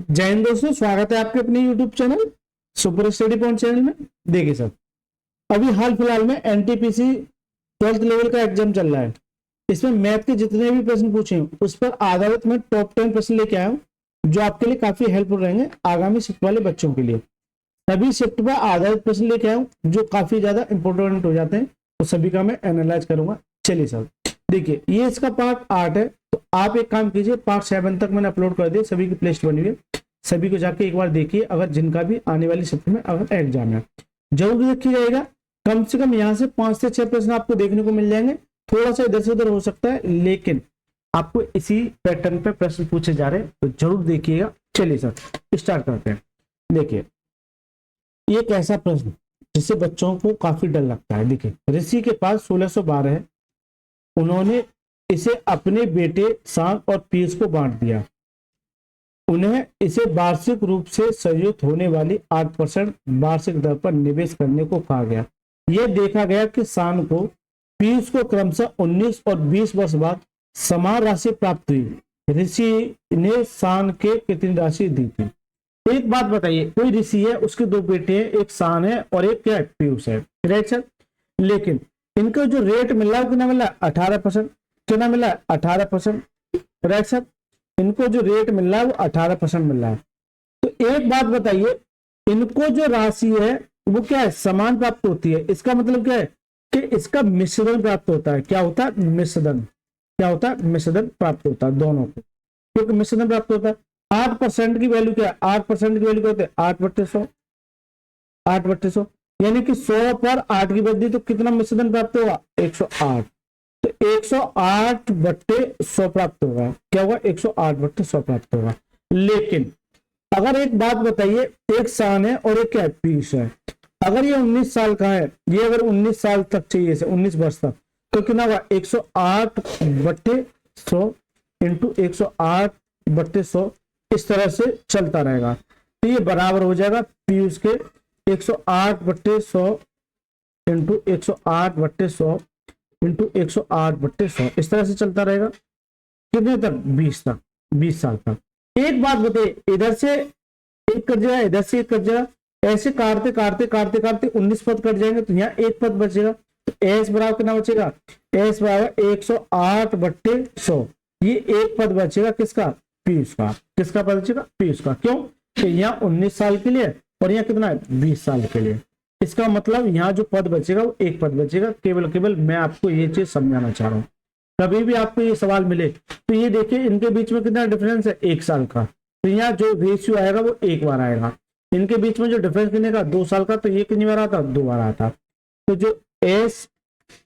जय हिंद दोस्तों, स्वागत है आपके अपने YouTube channel super study point channel में। देखिए सर, अभी हाल फिलहाल में एनटीपीसी 12th लेवल का एग्जाम चल रहा है। इसमें मैथ के जितने भी प्रश्न पूछे हैं उस पर आधारित मैं टॉप 10 प्रश्न लेके आया हूँ, जो आपके लिए काफी हेल्पफुल रहेंगे आगामी शिफ्ट वाले बच्चों के लिए। सभी शिफ्ट पर आधारित प्रश्न लेके आया हूँ जो काफी ज्यादा इंपॉर्टेंट हो जाते हैं, तो सभी का मैं एनालाइज करूंगा। चलिए सर, देखिए ये इसका पार्ट 8 है, तो आप एक काम कीजिए, पार्ट 7 तक मैंने अपलोड कर दिया, सभी की प्लेलिस्ट बनी हुई है, सभी को जाके एक बार देखिए। अगर जिनका भी आने वाली शिफ्ट में अगर एग्जाम है जरूर देखिए जाएगा। कम से कम यहाँ से 5 से 6 प्रश्न आपको देखने को मिल जाएंगे। थोड़ा सा इधर से उधर हो सकता है, लेकिन आपको इसी पैटर्न पे प्रश्न पूछे जा रहे हैं, तो जरूर देखिएगा। चलिए सर, स्टार्ट करते हैं। देखिए ये एक ऐसा प्रश्न जिससे बच्चों को काफी डर लगता है। देखिए, ऋषि के पास 1612 है, उन्होंने इसे अपने बेटे सांग और पीयूष को बांट दिया। उन्हें इसे वार्षिक रूप से संयुक्त होने वाली 8% वार्षिक दर पर निवेश करने को कहा गया। यह देखा गया कि सांग को पीयूष को क्रमशः 19 और 20 वर्ष बाद समान राशि प्राप्त हुई। ऋषि ने सांग के कितनी राशि दी थी? एक बात बताइए, कोई ऋषि है, उसके 2 बेटे हैं, एक सांग है और एक क्या है, पीयूष है, राइट सर। लेकिन इनको जो रेट मिल रहा है कितना मिला, 18%। कितना मिला, 18%, राइट सर। इनको जो रेट मिल रहा है वो 18% मिल रहा है। तो एक बात बताइए, इनको जो राशि है वो क्या है, समान प्राप्त होती है। इसका मतलब क्या है कि इसका मिश्रण प्राप्त होता है। क्या होता है, मिश्रण। क्या होता है, मिश्रण प्राप्त होता है दोनों को, क्योंकि मिश्रण प्राप्त होता है। 8% की वैल्यू क्या है, 8% की वैल्यू क्या होती है, 8/100। 8/100 यानी कि 100 पर 8 की वृद्धि, तो कितना मिश्रण प्राप्त होगा, 108। तो 108/100 प्राप्त होगा। क्या होगा, 108/100 प्राप्त होगा। लेकिन अगर एक बात बताइए, एक सांग है और एक क्या है, पीयूष है। अगर ये 19 साल का है, ये अगर 19 साल तक चाहिए, 19 वर्ष तक, तो कितना होगा, 108/100 इंटू 108/100, इस तरह से चलता रहेगा। तो ये बराबर हो जाएगा पीयूष के 108/100 इंटू 108/100 इंटू 108/100, इस तरह से चलता रहेगा। कितने तक, 20 तक, 20 साल तक। एक बात बताइए, इधर से एक कट जाएगा, इधर से एक कट जाएगा, ऐसे काटते काटते काटते काटते 19 पद कट जाएंगे, तो यहाँ एक पद बचेगा। तो एस बराबर कितना बचेगा, एस बराबर 108/100। ये एक पद बचेगा किसका, पीयूष का। किसका पद बचेगा, पीयूष का। क्यों, तो यहाँ 19 साल के लिए और यहाँ कितना है, 20 साल के लिए। इसका मतलब यहाँ जो पद बचेगा वो एक पद बचेगा। केवल केवल मैं आपको ये चीज समझाना चाह रहा हूँ। कभी भी आपको ये सवाल मिले तो ये देखिए, इनके बीच में कितना डिफरेंस है, 1 साल का। तो यहाँ जो रेशियो आएगा वो 1 बार आएगा। इनके बीच में जो डिफरेंस कितने का, 2 साल का, तो ये कितनी बार आता, 2 बार आता। तो जो एस,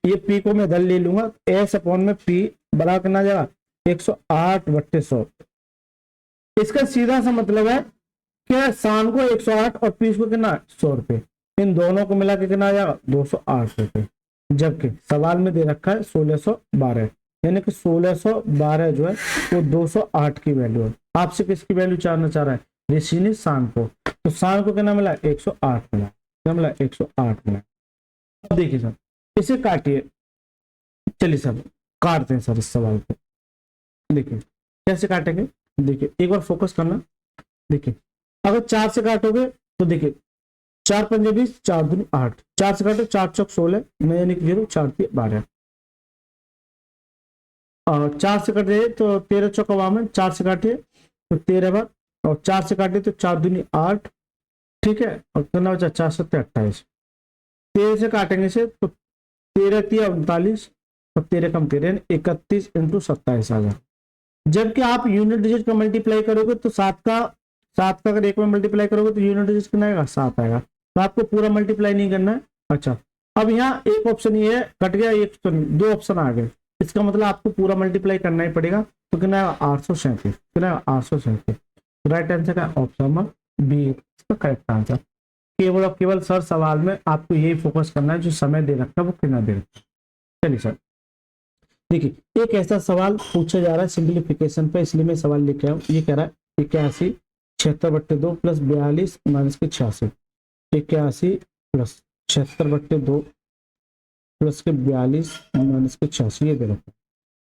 ये पी को मैं इधर ले लूंगा, एस अपॉन में पी बराबर कितना जाएगा, 108/100। इसका सीधा सा मतलब है कि शान को 108 और पीस को कितना, 100 रुपए। इन दोनों को मिला के कितना आ जाएगा, 208 रुपए। जबकि सवाल में दे रखा है 1612, यानी कि 1612 जो है वो 208 की वैल्यू है। आपसे किसकी वैल्यू जानना चाह रहा है, ऋषि ने शान को। तो शान को कितना मिला, 108 मिला। क्या मिला, 108 मिला। अब देखिए सर, इसे काटिए। चलिए सर काटते हैं सर इस सवाल को। देखिए कैसे काटेंगे, देखिए एक बार फोकस करना। देखिए अगर 4 से काटोगे तो देखिए 4 पंजे 20, 4 दूनी 8, 4 से काटो, 4 चौक 16, यानी कि 0, 4 3 12। और 4 से काटे तो 13 चौक में, 4 से काटिए तो 13 बार, और 4 से काटिए तो 4 दूनी 8, ठीक है। और कितना बचा, 4 7 28। 13 से काटेंगे से तो 13 3 39, और 13 कम 13, 31 इंटू 27 आ जाए। जबकि आप यूनिट डिजिट का मल्टीप्लाई करोगे तो 7 का अगर 1 में मल्टीप्लाई करोगे तो यूनिट डिजिट कितना आएगा, 7 आएगा। तो आपको पूरा मल्टीप्लाई नहीं करना है। अच्छा, अब यहाँ एक ऑप्शन ये है, कट गया, एक तो 2 ऑप्शन आ गए। इसका मतलब आपको पूरा मल्टीप्लाई करना ही पड़ेगा। तो कितना आएगा, 837। कितना आएगा, 837। राइट आंसर का ऑप्शन नंबर बी इसका करेक्ट आंसर। केवल और केवल सर सवाल में आपको यही फोकस करना है, जो समय दे रखा है वो कितना दे रखा है। चलिए सर देखिए, एक ऐसा सवाल पूछा जा रहा है सिंप्लीफिकेशन पे, इसलिए मैं सवाल लेके आया हूँ। ये कह रहा है 81 76/2 प्लस 42 माइनस के 86। 81 प्लस 76/2 प्लस के 42 माइनस के 86, ये दे रखा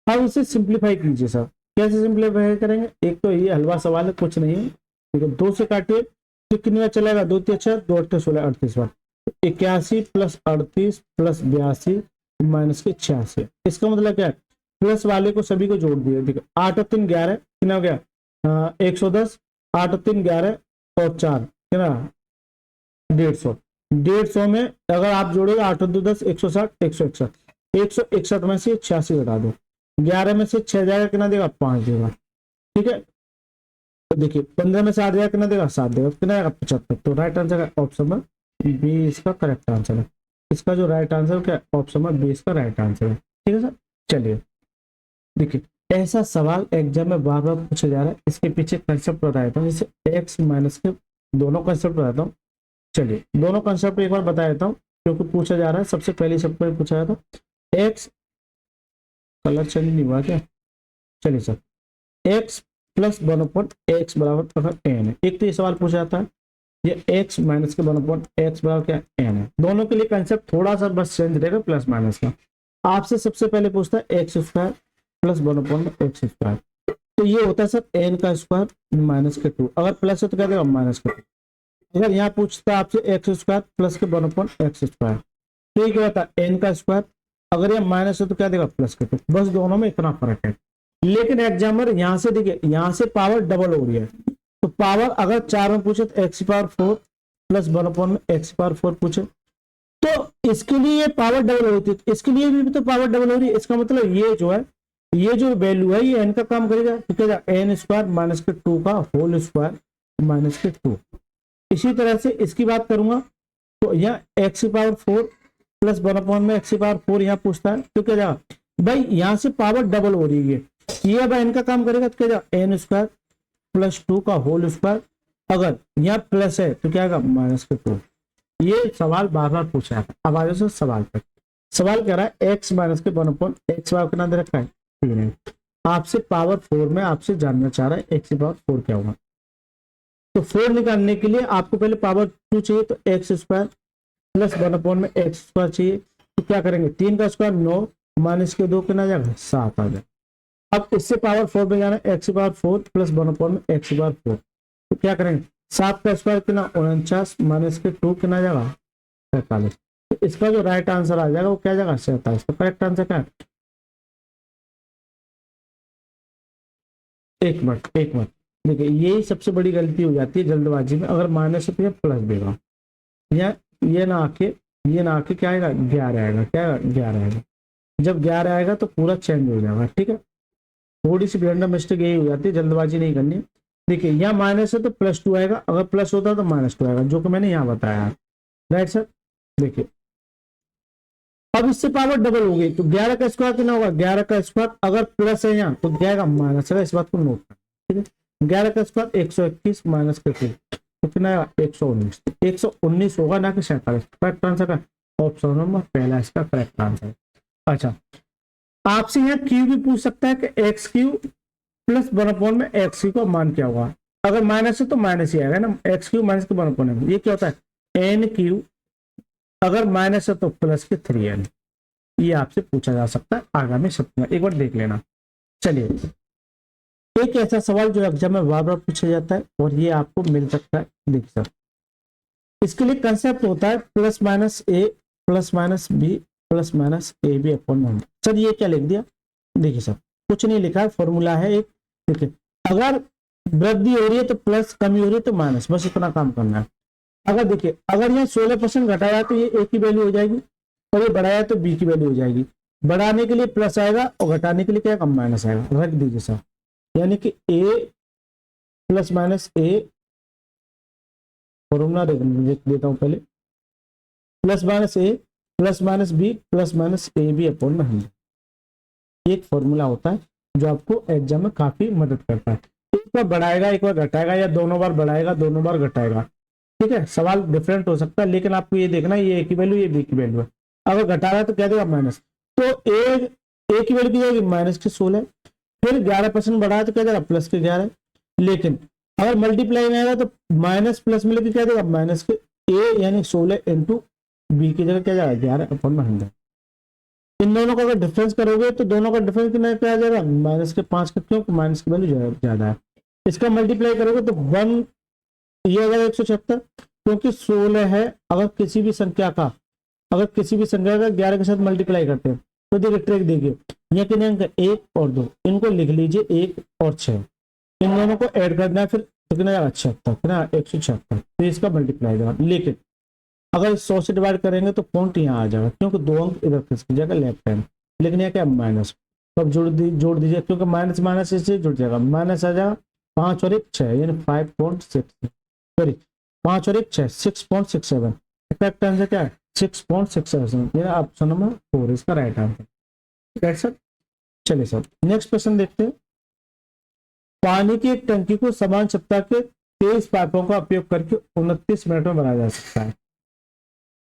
है। अब इसे सिंप्लीफाई कीजिए सर। कैसे सिंप्लीफाई करेंगे, एक तो ये हलवा सवाल है, कुछ नहीं है। ठीक है, 2 से काटिए तो कितनी बार चलेगा, 2 3 6 2 8 16 38 बार। 81 प्लस 38 प्लस 82 माइनस के 86। इसका मतलब क्या है, प्लस वाले को सभी को जोड़ दिए। देखो 8 और 3 11 कितना हो गया 110, 8 और 3 11 और 4 कितना 150। 150 में अगर आप जोड़ोगे 8 और 2 10 160 161, 161 में से 86 घटा दो, 11 में से 6 जाएगा कितना देगा 5 देगा। ठीक है, तो देखिए 15 में से 8 जाएगा कितना देगा 7 देगा, कितना आएगा 75। तो राइट आंसर है ऑप्शन में बी इसका करेक्ट आंसर है। इसका जो राइट आंसर क्या ऑप्शन में बी इसका राइट आंसर है। ठीक है सर, चलिए देखिए ऐसा सवाल एग्जाम में बार बार पूछा जा रहा है, इसके पीछे कंसेप्ट बताया हूँ, जैसे एक्स माइनस के दोनों कंसेप्ट बताता हूँ। चलिए दोनों कंसेप्ट एक बार बता देता हूँ क्योंकि पूछा जा रहा है, सबसे पहले शब्द में पूछा था एक्स, कलर चेंज नहीं हुआ क्या, चलिए सर एक्स प्लस 1/x बराबर अगर एन है। एक तो ये सवाल पूछा जाता है, ये एक्स माइनस के 1/x बराबर क्या एन है। दोनों के लिए कंसेप्ट थोड़ा सा बस चेंज रहेगा प्लस माइनस का। आपसे सबसे पहले पूछता है x square plus 1/x square, तो ये होता है सर एन का स्क्वायर माइनस के 2, अगर प्लस है तो क्या देगा माइनस के 2। अगर यहाँ पूछता है आपसे एक्स स्क्वायर प्लस के 1/x स्क्वायर, तो ये क्या होता है एन का स्क्वायर, अगर ये माइनस है तो क्या देगा प्लस के 2। बस दोनों में इतना फर्क है। लेकिन एग्जामिनर यहाँ से देखिए यहाँ से पावर डबल हो रही है, तो पावर अगर 4 में पूछे तो x power 4 plus 1/x power 4 पूछे तो इसके लिए ये पावर डबल हो रही थी, इसके लिए भी तो पावर डबल हो रही है। इसका मतलब ये जो है ये जो वैल्यू है ये एन का काम करेगा, तो क्या एन स्क्वायर माइनस के 2 का होल स्क्वायर माइनस के 2। इसी तरह से इसकी बात करूंगा तो यहाँ x power 4 plus 1/x power 4 यहाँ पूछता है, तो क्या जाएगा भाई यहाँ से पावर डबल हो रही है, ये अब एन का काम करेगा तो क्या जाएगा एन स्क्वायर प्लस 2 का होल स्क्वायर, अगर यहाँ प्लस है तो क्या आएगा माइनस के 2। ये सवाल बार बार पूछा है। अब आ जाओ सवाल पर, सवाल कह रहा है एक्स माइनस के 1/x पावर कितना दे रखा है 3 है। आपसे पावर 4 में आपसे जानना चाह रहा है एक्स पावर 4 क्या होगा, तो 4 निकालने के लिए आपको पहले पावर 2 चाहिए, तो x square plus 1/x square चाहिए, तो क्या करेंगे 3 का स्क्वायर 9 माइनस के 2 कितना जाएगा 7 आ जाएगा। अब इससे पावर 4 में जाना x power 4 plus 1/x power 4, तो क्या करेंगे 7 का स्क्वायर कितना 49 माइनस के 2 कितना जाएगा 47। तो इसका जो राइट आंसर आ जाएगा वो क्या जाएगा 47। तो करेक्ट आंसर क्या है, एक मिनट देखिए यही सबसे बड़ी गलती हो जाती है जल्दबाजी में, अगर माइनस है तो प्लस देगा, या ये ना आके क्या आएगा 11 आएगा, क्या आएगा 11 आएगा। जब 11 आएगा तो पूरा चेंज हो जाएगा। ठीक है, थोड़ी सी ब्लंडर मिस्टेक यही हो जाती है, जल्दबाजी नहीं करनी। देखिए यहाँ माइनस है तो +2 आएगा, अगर प्लस होता है तो -2 आएगा, जो कि मैंने यहाँ बताया। राइट सर, देखिए अब इससे पावर डबल हो गई तो 11 का स्क्वायर कितना होगा 11 का स्क्वायर, अगर प्लस है यहाँ तो क्या आएगा माइनस है, इस बात को नोट करना। ठीक है, 11 का स्क्वायर 121 माइनस के 2 तो कितना आएगा 119, 119 होगा ना कि 47। करेक्ट आंसर है ऑप्शन नंबर पहला इसका करेक्ट आंसर। अच्छा, आपसे यहाँ क्यू भी पूछ सकता है कि एक्स क्यू प्लस 1/x का मान क्या होगा, अगर माइनस है तो माइनस ही आएगा ना, एक्स क्यू माइनस के 1/, ये क्या होता है एन क्यू, अगर माइनस है तो प्लस के 3n। ये आपसे पूछा जा सकता है आगामी सप्ताह में, एक बार देख लेना। चलिए एक ऐसा सवाल जो एग्जाम में बार बार पूछा जाता है और ये आपको मिल सकता है, देखिए सर इसके लिए कंसेप्ट होता है plus minus a plus minus b plus minus a b upon 100। Sir ये क्या लिख दिया, देखिए सर कुछ नहीं लिखा है, फॉर्मूला है एक। देखिए अगर वृद्धि हो रही है तो प्लस, कमी हो रही है तो माइनस, बस इतना काम करना है। अगर देखिए अगर यहाँ 16% घटाया तो ये ए की वैल्यू हो जाएगी, और ये बढ़ाया तो बी की वैल्यू हो जाएगी। बढ़ाने के लिए प्लस आएगा और घटाने के लिए क्या कम माइनस आएगा, रख दीजिए सर। यानी कि a plus minus a, formula लिख देता हूं पहले, plus minus a plus minus b plus minus a b upon 100। एक फॉर्मूला होता है जो आपको एग्जाम में काफी मदद करता है। एक बार बढ़ाएगा एक बार घटाएगा, या दोनों बार बढ़ाएगा दोनों बार घटाएगा। ठीक है, सवाल डिफरेंट हो सकता है, लेकिन आपको ये देखना ये ए की वैल्यू ये बी की वैल्यू है। अगर घटा रहा है तो क्या देगा माइनस, तो ए की वैल्यू की जाएगी माइनस के 16, फिर 11% बढ़ाया तो क्या देगा प्लस के 11। लेकिन अगर मल्टीप्लाई में आएगा तो माइनस प्लस मिले तो क्या देगा माइनस के ए यानी 16 इंटू बी की जगह क्या जाएगा 11/100। इन दोनों का अगर डिफरेंस करोगे तो दोनों का डिफरेंस कितना आ जाएगा -5 का, क्योंकि माइनस की वैल्यू ज्यादा है। इसका मल्टीप्लाई करोगे तो 1 ये अगर 176 क्योंकि 16 है, अगर किसी भी संख्या का 11 के साथ मल्टीप्लाई करते हैं तो देखिए ट्रिक देखिए, ये कितने अंक 1 और 2, इनको लिख लीजिए 1 और 6, इन दोनों को ऐड करना है, फिर कितना जाएगा 76, कितना 176, तो इसका मल्टीप्लाई जाएगा। लेकिन अगर 100 से डिवाइड करेंगे तो पॉइंट यहाँ आ जाएगा, क्योंकि 2 अंक इधर खिसक जाएगा लेफ्ट हैंड, लेकिन यह क्या माइनस, तो अब जोड़ दीजिए, क्योंकि माइनस माइनस इससे जुड़ जाएगा, माइनस आ जाएगा 5 और 1 6 यानी 5.6, सॉरी 5 और 1 6 6.67, करेक्ट आंसर क्या है 6.67, ये ऑप्शन नंबर 4 इसका राइट आंसर। Right sir. चलिए सर नेक्स्ट क्वेश्चन देखते हैं। पानी की एक टंकी को समान क्षमता के 23 पाइपों का उपयोग करके 29 मिनट में बनाया जा सकता है।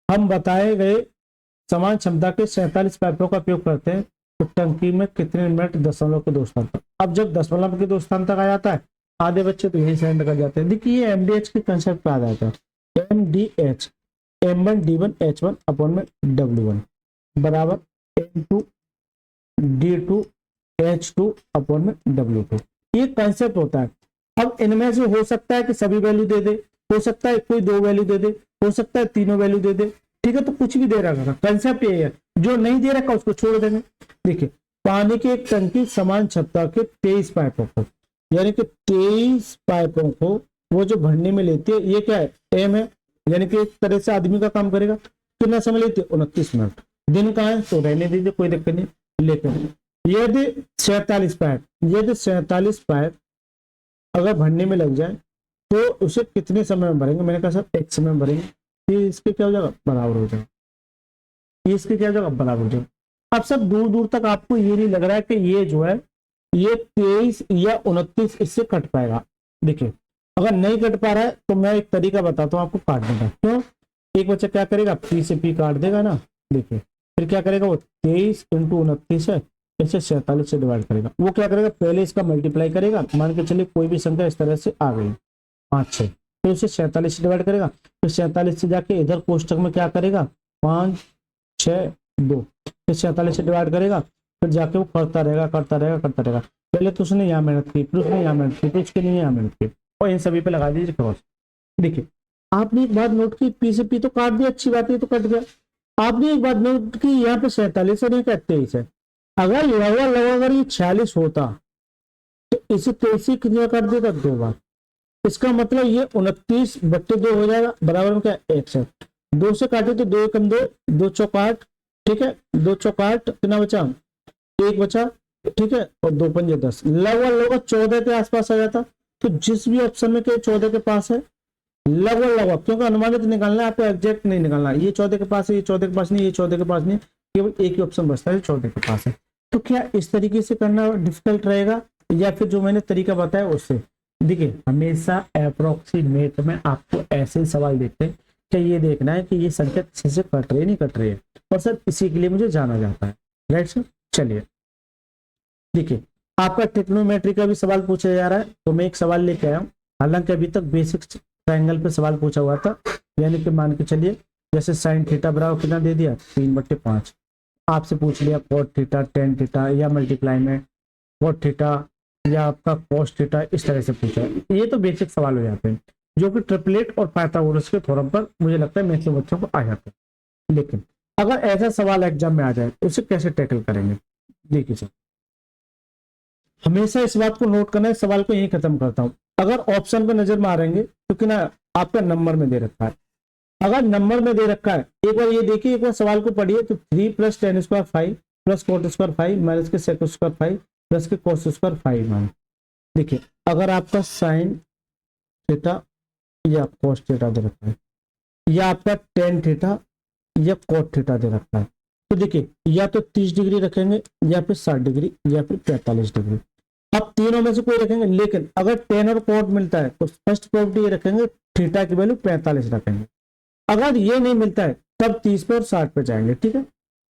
हम बताए गए समान क्षमता के 47 पाइपों का उपयोग करते हैं तो टंकी में कितने मिनट दशमलव के 2 स्थान तक। अब जब दशमलव के 2 स्थान तक आ जाता है, आधे बच्चे तो यही सेंड कर जाते हैं। देखिए ये एमडीएच के कंसेप्ट पे आ जाता है, MDH M1 D1 H1 upon में W1 बराबर M2 D2 H2 अपॉन में W2, ये कंसेप्ट होता है। अब इनमें से हो सकता है कि सभी वैल्यू दे दे, हो सकता है कोई 2 वैल्यू दे दे, हो सकता है तीनों वैल्यू दे दे, ठीक है, तो कुछ भी दे रखा है, कंसेप्ट ये है। जो नहीं दे रखा उसको छोड़ देंगे। देखिए पानी की एक टंकी समान क्षमता के 23 पाइपों को, यानी कि 23 पाइपों को वो जो भरने में लेती है, ये क्या है एम है, यानी कि एक तरह से आदमी का काम करेगा। कितना समय लेती है 29 मिनट। दिन का है तो रहने दीजिए, कोई दिक्कत नहीं। लेकिन यदि 47 पाइप, यदि 47 पाइप अगर भरने में लग जाए तो उसे कितने समय में भरेंगे। मैंने कहा सर एक समय में भरेंगे, ये इसके क्या हो जाएगा बराबर हो जाएगा, ये इसके क्या हो जाएगा बराबर हो जाएगा। अब सब दूर दूर तक आपको ये नहीं लग रहा है कि ये जो है ये 23 या 29 इससे कट पाएगा। देखिए अगर नहीं कट पा रहा है तो मैं एक तरीका बताता हूँ आपको काटने का। क्यों, एक बच्चा क्या करेगा पी से पी काट देगा ना, देखिए फिर क्या करेगा वो 23 इंटू 29 है, इसे 47 से डिवाइड करेगा। वो क्या करेगा पहले इसका मल्टीप्लाई करेगा, मान के चलिए कोई भी संख्या इस तरह से आ गई 5 6, तो इसे 47 से डिवाइड करेगा, फिर 47 से जाके इधर कोष्टक में क्या करेगा 5 6 2, फिर 47 से डिवाइड करेगा, फिर जाके वो करता रहेगा। पहले तो उसने यहाँ मेहनत की, फिर उसने यहाँ मेहनत की, फिर उसके लिए यहाँ मेहनत की, और इन सभी पे लगा दीजिए क्रॉस। देखिए आपने एक बात नोट की, पी से पी तो काट दिया, अच्छी बात है, तो कट गया। आपने एक बात नोट की यहाँ पे 47 है नहीं 23 है। अगर अगर ये 46 होता तो इसे 23 कितने कर देगा 2 बार। इसका मतलब ये 29/2 हो जाएगा, बराबर में क्या 1 से 2 से काटे तो 2 कम 2 2 चौक 8, ठीक है 2 चौक 8 कितना बचा 1 बचा, ठीक है, और 2 पंजे 10, लगभग 14 के आसपास आ जाता। तो जिस भी ऑप्शन में के 14 के पास है लगभग, क्योंकि अनुमानित निकालना है आपको, एग्जैक्ट नहीं निकालना। ये 14 के पास है, ये 14 के पास नहीं, ये 14 के पास नहीं, केवल एक ही ऑप्शन बचता है 14 के पास है। तो क्या इस तरीके से करना डिफिकल्ट रहेगा या फिर जो मैंने तरीका बताया उससे। देखिए हमेशा अप्रोक्सीमेट में आपको ऐसे सवाल देखते हैं कि ये देखना है कि ये संख्या किसी से कट रही है नहीं कट रही है, और सर इसी के लिए मुझे जाना जाता है। Right sir. चलिए देखिए आपका ट्रिग्नोमेट्री का भी सवाल पूछा जा रहा है, तो मैं एक सवाल लेके आया हूँ। हालांकि अभी तक बेसिक ट्रायंगल पे सवाल पूछा हुआ था, यानी कि मान के चलिए जैसे साइन थीटा बराबर कितना दे दिया 3/5, आपसे पूछ लिया कॉट थीटा टेन थीटा या मल्टीप्लाई में कॉट थीटा या आपका कॉस थीटा, इस तरह से पूछा है। ये तो बेसिक सवाल हो जाते हैं जो कि ट्रिपलेट और पाइथागोरस के थ्योरम पर मुझे लगता है मैथ बच्चों को आ जाते हैं। लेकिन अगर ऐसा सवाल एग्जाम में आ जाए तो उसे कैसे टैकल करेंगे। देखिए सर हमेशा इस बात को नोट करना है, सवाल को यही खत्म करता हूं। अगर ऑप्शन पे नजर मारेंगे तो कि ना आपका नंबर में दे रखा है, अगर नंबर में दे रखा है एक बार ये देखिए, एक बार सवाल को पढ़िए तो 3 + tan² 5 + cot² 5 माइनस के sec² 5 प्लस के cos² 5 मान। देखिए अगर आपका साइन थीटा या cos थीटा दे रखा है या आपका tan थीटा या cot थीटा दे रखा है, तो देखिए या तो 30 डिग्री रखेंगे या फिर 60 डिग्री या फिर 45 डिग्री। अब तीनों में से कोई रखेंगे, लेकिन अगर tan और cot मिलता है तो फर्स्ट प्रॉपर्टी ये रखेंगे थीटा की वैल्यू 45 रखेंगे। अगर ये नहीं मिलता है तब 30 पे और 60 पे जाएंगे, ठीक है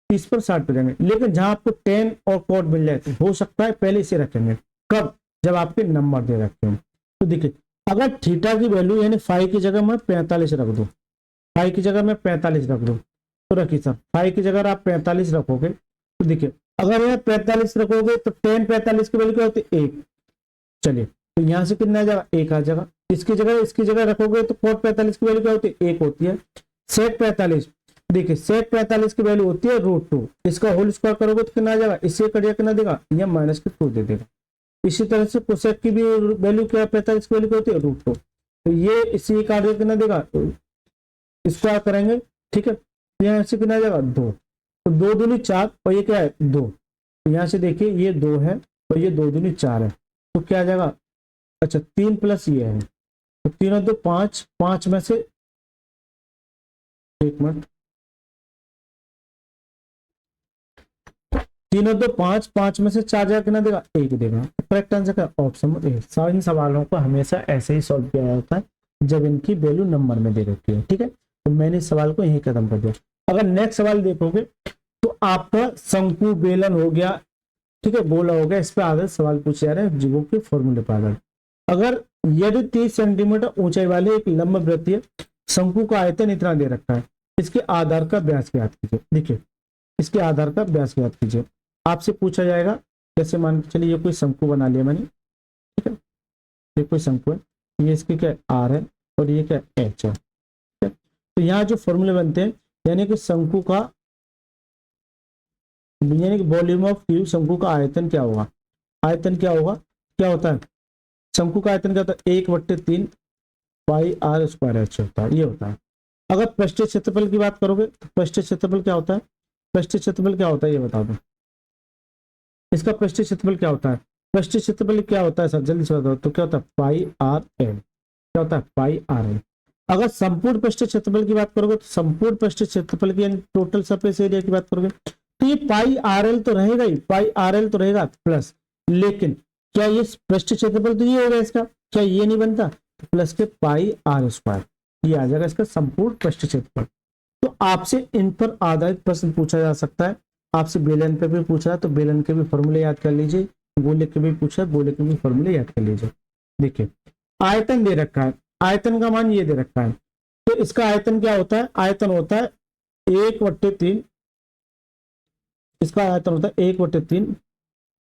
30 पर 60 पे जाएंगे। लेकिन जहां आपको tan और cot मिल जाए तो हो सकता है पहले इसे रखेंगे, कब जब आपके नंबर दे रखते हैं। तो देखिए अगर थीटा की वैल्यू यानी फाइव की जगह मैं 45 रख दूं, फाइव की जगह मैं 45 रख दूं, तो रखिए सर फाइव की जगह आप 45 रखोगे तो देखिए अगर यह 45 रखोगे तो tan 45 की वैल्यू क्या होती है 1। चलिए तो यहां से कितना आ जाएगा 1 आ जाएगा, इसकी जगह रखोगे तो cot 45 की वैल्यू क्या होती है, 1 होती है। sec 45, देखिए sec 45 की वैल्यू होती है √2, इसका होल स्क्वायर करोगे तो कितना आ जाएगा, इससे कट कितना देगा, यह -2 दे देगा। इसी तरह से कोसेक की भी वैल्यू क्या है, 45 की वैल्यू क्या होती है, √2, तो ये इसी काट के कितना देगा, स्क्वायर करेंगे, ठीक है, तो यहाँ से कितना आ जाएगा 2, तो 2 दूनी 4 और ये क्या है 2, तो यहाँ से देखिए ये 2 है और ये 2 दूनी 4 है, तो क्या आ जाएगा, अच्छा 3 प्लस ये है, तो 3 और 2 5, 5 में से, एक मिनट, 3 और 2 5, 5 में से 4 जाएगा कितना देगा, 1 देगा। करेक्ट आंसर का ऑप्शन ए। इन सवालों को हमेशा ऐसे ही सॉल्व किया जाता है जब इनकी वैल्यू नंबर में दे रखी है, ठीक है, तो मैंने इस सवाल को यही खत्म कर दिया। अगर नेक्स्ट सवाल देखोगे तो आपका शंकु बेलन हो गया, ठीक है, गोला हो गया, इस पे आधारित सवाल पूछे जा रहे हैं जीवों के फॉर्मूले पर आधारित। अगर यदि 30 सेंटीमीटर ऊंचाई वाले एक लंब वृत्तीय शंकु का आयतन इतना दे रखा है, इसके आधार का व्यास ज्ञात कीजिए। देखिए इसके आधार का व्यास ज्ञात कीजिए, आपसे पूछा जाएगा, जैसे मान के चलिए ये कोई शंकु बना लिया मैंने, ठीक है, ये कोई शंकु है, ये इसकी क्या आर है और ये क्या एच है, ठीक है, तो यहाँ जो फॉर्मूले बनते हैं, यानी कि शंकु का, यानी कि वॉल्यूम ऑफ क्यूब, शंकु का आयतन क्या होगा, आयतन क्या होगा, क्या होता है, शंकु का आयतन क्या होता है, 1/3 पाई आर स्क्वायर एच होता है, ये होता है। अगर पृष्ठीय क्षेत्रफल की बात करोगे तो पृष्ठीय क्षेत्रफल क्या होता है, पृष्ठीय क्षेत्रफल क्या होता है ये बता दो, इसका पृष्ठीय क्षेत्रफल क्या होता है, पृष्ठीय क्षेत्रफल क्या होता है सर, जल्दी से बताओ, तो क्या होता है पाई आर एल, क्या होता है पाई आर एल। अगर संपूर्ण पृष्ठीय क्षेत्रफल की बात करोगे तो संपूर्ण पृष्ठीय क्षेत्रफल की यानी टोटल सरफेस एरिया की बात करोगे तो ये पाई आर एल तो रहेगा ही, पाई आर एल तो रहेगा प्लस, लेकिन क्या ये पृष्ठीय क्षेत्रफल तो ये होगा इसका, क्या ये नहीं बनता, प्लस के पाई आर स्क्वायर, ये आ जाएगा इसका संपूर्ण पृष्ठीय क्षेत्रफल। तो आपसे इन पर आधारित प्रश्न पूछा जा सकता है, आपसे बेलन पे भी पूछा है तो बेलन के भी फॉर्मूले याद कर लीजिए, गोले के भी पूछा है, गोले के भी फॉर्मूले याद कर लीजिए। देखिए आयतन दे रखा है, आयतन का मान ये दे रखा है, तो इसका आयतन क्या होता है, आयतन होता है 1/3, इसका आयतन होता है 1/3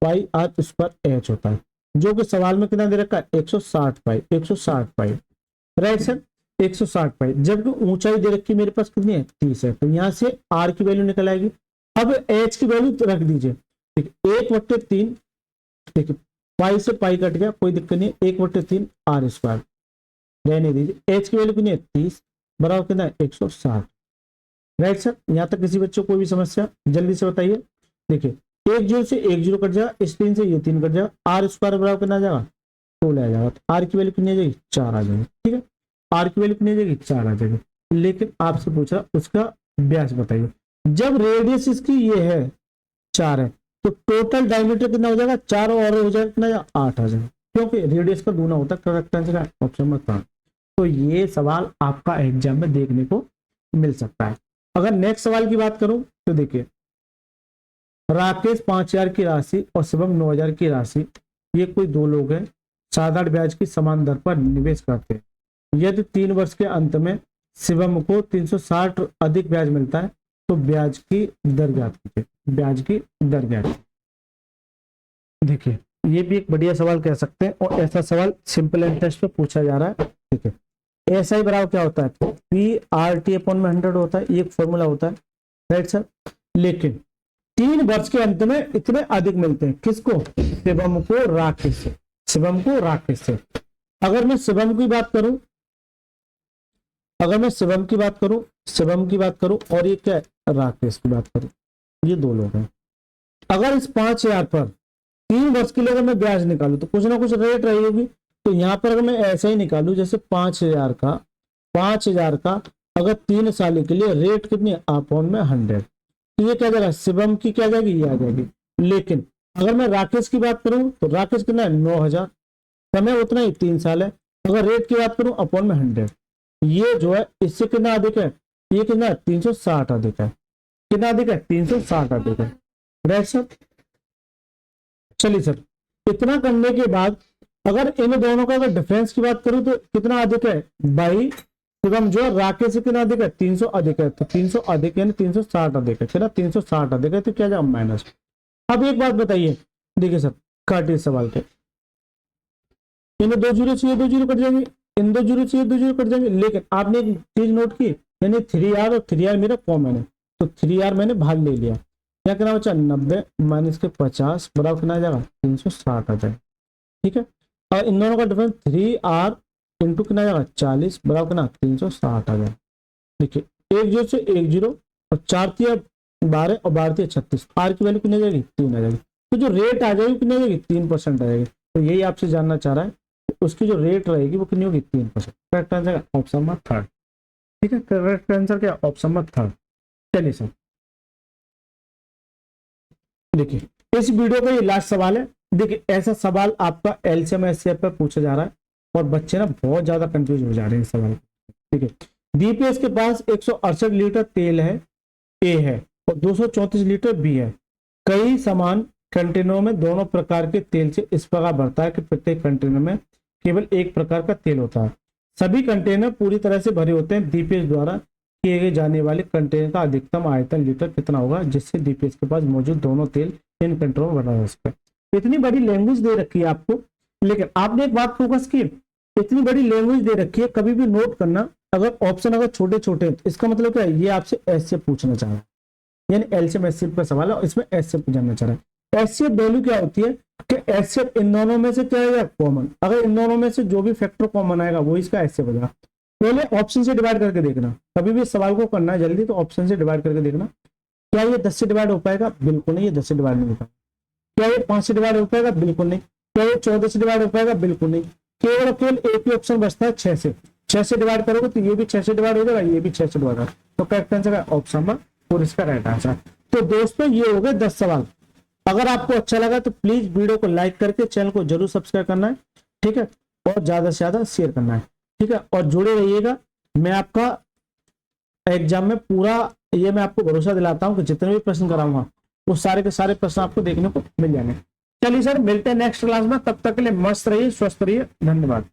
पाई आर स्क्वायर एच होता है, जो कि सवाल में कितना दे रखा है 160 पाई, 160 पाई, राइट सर, 160 पाई, जबकि ऊंचाई दे रखी मेरे पास कितनी है 30 है, तो यहाँ से आर की वैल्यू निकल आएगी। अब एच की वैल्यू रख दीजिए, ठीक, 1/3, ठीक है, पाई से पाई कट गया, कोई दिक्कत नहीं, 1/3 आर स्क्वायर रहने दीजिए, एच की वैल्यू कितनी है 30, बराबर कितना है 160, राइट सर। यहाँ तक किसी बच्चों को कोई भी समस्या जल्दी से बताइए। देखिए 1 0 से 1 0 कट जाएगा, इस 3 से ये 3 कट जाएगा, आर स्क्वायर बराबर कितना आ जाएगा 16 आ जाएगा, तो आर की वैल्यू कितनी आ जाएगी 4 आ जाएगी, ठीक है, आर की वैल्यू कितनी आ जाएगी 4 आ जाएगी। लेकिन आपसे पूछा उसका व्यास बताइए, जब रेडियस इसकी ये है 4 है तो टोटल डायमीटर कितना हो जाएगा, 4 और हो जाएगा कितना, 8 आ जाएगा, क्योंकि रेडियस का दूना होता है। करेक्ट आंसर का ऑप्शन नंबर 3। तो ये सवाल आपका एग्जाम में देखने को मिल सकता है। अगर नेक्स्ट सवाल की बात करूं तो देखिए राकेश 5000 की राशि और शिवम 9000 की राशि, ये कोई दो लोग हैं, साधारण ब्याज की समान दर पर निवेश करते हैं। यदि 3 वर्ष के अंत में शिवम को 360 अधिक ब्याज मिलता है तो ब्याज की दर ज्ञात कीजिए, ब्याज की दर ज्ञात कीजिए। देखिए ये भी एक बढ़िया सवाल कह सकते हैं, और ऐसा सवाल सिंपल एंड टेस्ट पे पूछा जा रहा है, ठीक है। ऐसा ही बराबर क्या होता है, P/RT/100 होता है, ये एक फॉर्मूला होता है, राइट सर। लेकिन 3 वर्ष के अंत में इतने अधिक मिलते हैं, किसको, शिवम को राकेश से, शिवम को राकेश से। अगर मैं शिवम की बात करूं, अगर मैं शिवम की बात करूं, शिवम की बात करूं और ये क्या है राकेश की बात करूं, ये दो लोग हैं। अगर इस 5000 पर 3 वर्ष के लिए अगर मैं ब्याज निकालू तो कुछ ना कुछ रेट रही होगी, तो यहाँ पर अगर मैं ऐसा ही निकालू जैसे 5000 का अगर 3 साल के लिए रेट कितनी है अपॉन में 100, तो ये क्या जाएगा शिवम की क्या जाएगी, ये आ जाएगी। लेकिन अगर मैं राकेश की बात करूं तो राकेश कितना है 9000, समय उतना ही 3 साल है। अगर रेट की बात करूं अपॉन में 100, ये जो है इससे कितना अधिक है, ये कितना है 360 अधिक है, कितना अधिक है 360 अधिक है, राइट सर। चलिए सर, इतना करने के बाद अगर इन दोनों का अगर डिफरेंस की बात करूं तो कितना अधिक है भाई, शिवम जो राकेश से कितना अधिक है 300 अधिक है, तो 300 अधिक यानी 360 अधिक है, कितना 360 अधिक है, तो क्या जाए माइनस। अब एक बात बताइए, देखिए सर काटिए सवाल के, इन्हें 2 जीरो चाहिए, 2 जीरो कट जाएंगे, इन दो जीरो से 2 जीरो कट जाएंगे। लेकिन आपने एक चीज नोट की, यानी 3R और 3R मेरा कॉमन है, तो 3R मैंने बाहर ले लिया। क्या करना बच्चा, 90 माइनस के 50 बराबर कितना आ जाएगा, 360 आ जाएगा। ठीक है, और इन दोनों का डिफरेंस 3R इंटू कितना आ जाएगा, 40 बराबर कितना, 360 आ जाएगा। देखिए 1 जीरो से 1 जीरो, और 4 तिया 12 और 12 तिया 36, आर की वैल्यू कितनी आ जाएगी, 3 आ जाएगी। तो जो रेट आ जाएगी कितनी आ जाएगी, 3% आ जाएगी। तो यही आपसे जानना चाह रहा है, उसकी जो रेट रहेगी वो कितनी होगी, 3%। Correct answer option number third. ठीक है, करेक्ट आंसर क्या, ऑप्शन नंबर थर्ड। चलिए सर, देखिए इस वीडियो का ये लास्ट सवाल है। देखिए ऐसा सवाल आपका एलसीएम एचसीएफ पर पूछा जा रहा है और बच्चे ना बहुत ज्यादा कंफ्यूज हो जा रहे हैं इस सवाल। ठीक है, डीपीएस के पास 168 लीटर तेल है, ए है, और 234 लीटर बी है। कई समान कंटेनरों में दोनों प्रकार के तेल से इस प्रकार भरता है कि प्रत्येक कंटेनर में केवल एक प्रकार का तेल होता है। सभी कंटेनर पूरी तरह से भरे होते हैं। डीपीएस द्वारा किए जाने वाले कंटेनर का अधिकतम आयतन लीटर कितना होगा, जिससे डीपीएस के पास मौजूद दोनों तेल इन कंटेनरों में भरा जा सके। इतनी बड़ी लैंग्वेज दे रखी है आपको, लेकिन आपने एक बात फोकस की, इतनी बड़ी लैंग्वेज दे रखी है, कभी भी नोट करना, अगर ऑप्शन अगर छोटे छोटे हैं तो इसका मतलब क्या है, ये आपसे एचसीएफ पूछना चाह रहा है, यानी एलसीएम एचसीएफ का सवाल है और इसमें एचसीएफ जानना चाह रहा है। एचसीएफ वैल्यू क्या होती है कि एचसीएफ इन दोनों में से क्या आएगा, कॉमन। अगर इन दोनों में से जो भी फैक्टर कॉमन आएगा वो इसका एचसीएफ हो जाएगा। पहले ऑप्शन से डिवाइड करके देखना, कभी भी सवाल को करना है जल्दी तो ऑप्शन से डिवाइड करके देखना। क्या ये 10 से डिवाइड हो पाएगा, बिल्कुल नहीं, ये 10 से डिवाइड नहीं हो पाएगा। क्या ये 5 से डिवाइड हो पाएगा, बिल्कुल नहीं। क्या ये 14 से डिवाइड हो पाएगा, बिल्कुल नहीं। केवल और केवल एक ही ऑप्शन बचता है 6 से। 6 से डिवाइड करोगे तो ये भी 6 से डिवाइड हो जाएगा, ये भी 6 से डिवाइड होगा। तो करेक्ट आंसर है ऑप्शन नंबर 4 इसका राइट आंसर। तो दोस्तों ये हो गए 10 सवाल। अगर आपको अच्छा लगा तो प्लीज वीडियो को लाइक करके चैनल को जरूर सब्सक्राइब करना है, ठीक है, और ज्यादा से ज्यादा शेयर करना है, ठीक है, और जुड़े रहिएगा। मैं आपका एग्जाम में पूरा ये मैं आपको भरोसा दिलाता हूं कि जितने भी प्रश्न कराऊंगा वो सारे के सारे प्रश्न आपको देखने को मिल जाएंगे। चलिए सर, मिलते हैं नेक्स्ट क्लास में, तब तक के लिए मस्त रहिए, स्वस्थ रहिए, धन्यवाद।